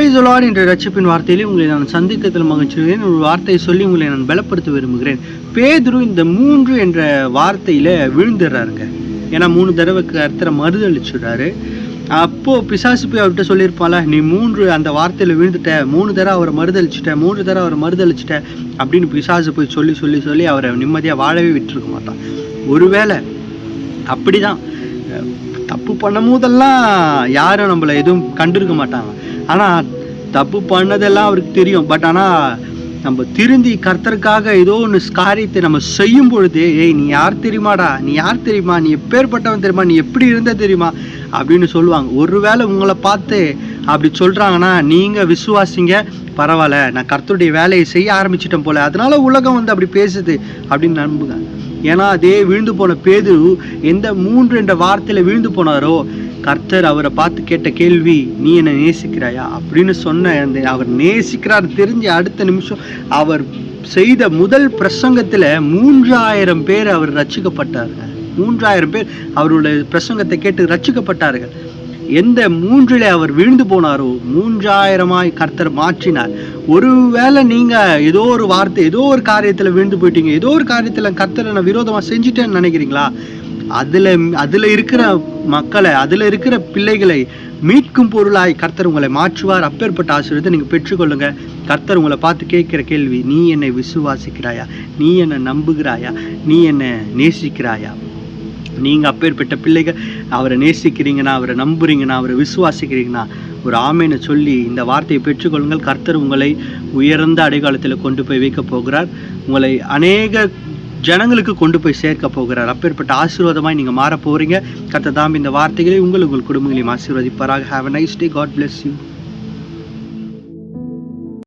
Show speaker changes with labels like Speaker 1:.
Speaker 1: Praise the Lord என்ற ரட்சிப்பின் வார்த்தையிலே உங்களை நான் சந்தித்ததில் மகிழ்ச்சியுடன் ஒரு வார்த்தையை சொல்லி உங்களை நான் பலப்படுத்த விரும்புகிறேன். பேதுரு இந்த 3 என்ற வார்த்தையில விழுந்துடுறாருங்க. ஏன்னா 3 தடவை கர்த்தரை மறுதளிச்சுடுறாரு. அப்போ பிசாசு போய் அவர்கிட்ட சொல்லியிருப்பால, நீ 3 அந்த வார்த்தையில விழுந்துட்ட, 3 தடவை அவரை மறுதளிச்சுட்ட, 3 தடவை அவரை மறுதளிச்சுட்ட அப்படின்னு பிசாசு போய் சொல்லி சொல்லி சொல்லி அவரை நிம்மதியாக வாழவே விட்டுருக்க மாட்டான். ஒருவேளை அப்படிதான் தப்பு பண்ணும் போதெல்லாம் யாரும் நம்மளை எதுவும் கண்டிருக்க மாட்டாங்க. ஆனால் தப்பு பண்ணதெல்லாம் அவருக்கு தெரியும். பட் ஆனால் நம்ம திருந்தி கர்த்தருக்காக ஏதோ ஒன்று காரியத்தை நம்ம செய்யும் பொழுது, ஏய் நீ யார் தெரியுமாடா, நீ யார் தெரியுமா, நீ எப்பேற்பட்டவன் தெரியுமா, நீ எப்படி இருந்த தெரியுமா அப்படின்னு சொல்லுவாங்க. ஒருவேளை உங்களை பார்த்து அப்படி சொல்கிறாங்கன்னா நீங்கள் விசுவாசிங்க, பரவாயில்ல நான் கர்த்தருடைய வேலையை செய்ய ஆரம்பிச்சிட்டேன் போல, அதனால உலகம் வந்து அப்படி பேசுது அப்படின்னு நம்புங்க. ஏன்னா அதே விழுந்து போன பேதுரு எந்த 3 என்ற வார்த்தையில விழுந்து போனாரோ, கர்த்தர் அவரை பார்த்து கேட்ட கேள்வி, நீ என்னை நேசிக்கிறாயா அப்படின்னு சொன்ன அந்த அவர் நேசிக்கிறார் தெரிஞ்ச அடுத்த நிமிஷம் அவர் செய்த முதல் பிரசங்கத்துல 3000 பேர் அவர் ரட்சிக்கப்பட்டார்கள். 3000 பேர் அவருடைய பிரசங்கத்தை கேட்டு ரட்சிக்கப்பட்டார்கள். எந்த 3 அவர் விழுந்து போனாரோ 3000 கர்த்தர் மாற்றினார். ஒருவேளை நீங்க ஏதோ ஒரு வார்த்தை ஏதோ ஒரு காரியத்துல விழுந்து போயிட்டீங்க, ஏதோ ஒரு காரியத்துல கர்த்தரை நான் விரோதமா செஞ்சுட்டேன்னு நினைக்கிறீங்களா, அதுல இருக்கிற மக்களை, அதுல இருக்கிற பிள்ளைகளை மீட்கும் பொருளாய் கர்த்தர் உங்களை மாற்றுவார். அப்பேற்பட்ட ஆசீர்வாதத்தை நீங்க பெற்றுக்கொள்ளுங்க. கர்த்தர் உங்களை பார்த்து கேட்கிற கேள்வி, நீ என்னை விசுவாசிக்கிறாயா, நீ என்னை நம்புகிறாயா, நீ என்னை நேசிக்கிறாயா? நீங்கள் அப்பேற்பட்ட பிள்ளைகள் அவரை நேசிக்கிறீங்கன்னா, அவரை நம்புறீங்கன்னா, அவரை விசுவாசிக்கிறீங்கன்னா ஒரு ஆமேன்னு சொல்லி இந்த வார்த்தையை பெற்றுக்கொள்ளுங்கள். கர்த்தர் உங்களை உயர்ந்த அடைகாலத்தில் கொண்டு போய் வைக்க போகிறார். உங்களை அநேக ஜனங்களுக்கு கொண்டு போய் சேர்க்க போகிறார். அப்பேற்பட்ட ஆசீர்வாதமாய் நீங்கள் மாற போகிறீங்க. கர்த்தர் தாம் இந்த வார்த்தைகளை உங்கள் குடும்பங்களையும் ஆசீர்வதிப்பாராக. Have a nice day. God bless you.